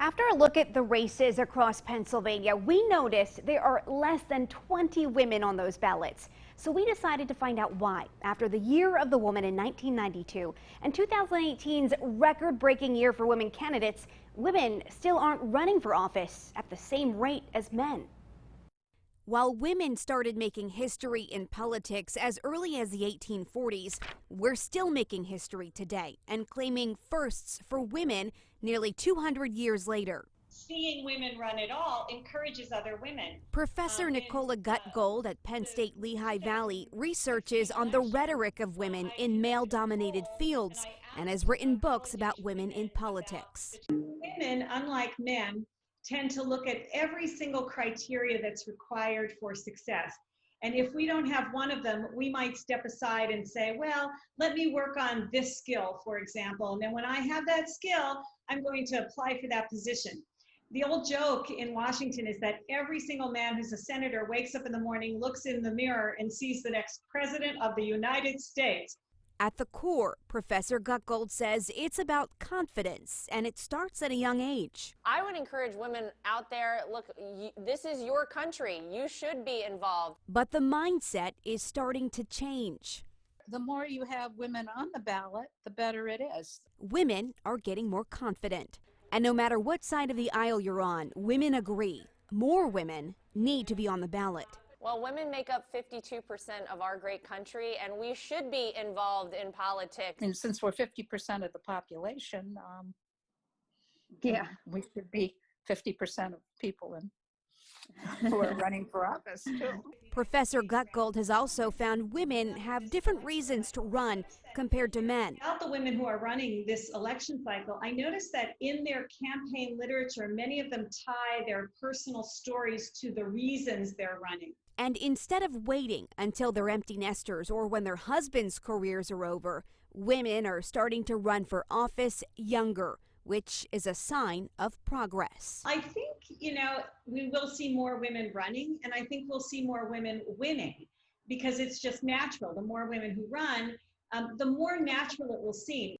After a look at the races across Pennsylvania, we noticed there are less than 20 women on those ballots. So we decided to find out why. After the Year of the Woman in 1992 and 2018's record-breaking year for women candidates, women still aren't running for office at the same rate as men. While women started making history in politics as early as the 1840s, we're still making history today and claiming firsts for women nearly 200 years later. Seeing women run at all encourages other women. Professor Nicola Gutgold at Penn State Lehigh Valley researches on the rhetoric of women in male-dominated fields and has written books about women in politics. Women, unlike men, tend to look at every single criteria that's required for success. And if we don't have one of them, we might step aside and say, well, let me work on this skill, for example. And then when I have that skill, I'm going to apply for that position. The old joke in Washington is that every single man who's a senator wakes up in the morning, looks in the mirror, and sees the next president of the United States. At the core, Professor Gutgold says it's about confidence, and it starts at a young age. I would encourage women out there, look, this is your country. You should be involved. But the mindset is starting to change. The more you have women on the ballot, the better it is. Women are getting more confident. And no matter what side of the aisle you're on, women agree. More women need to be on the ballot. Well, women make up 52% of our great country, and we should be involved in politics. And since we're 50% of the population, we should be 50% of people who are running for office, too. Professor Gutgold has also found women have different reasons to run compared to men. About the women who are running this election cycle, I noticed that in their campaign literature, many of them tie their personal stories to the reasons they're running. And instead of waiting until they're empty nesters or when their husbands' careers are over, women are starting to run for office younger, which is a sign of progress. I think, we will see more women running, and I think we'll see more women winning, because it's just natural. The more women who run, the more natural it will seem.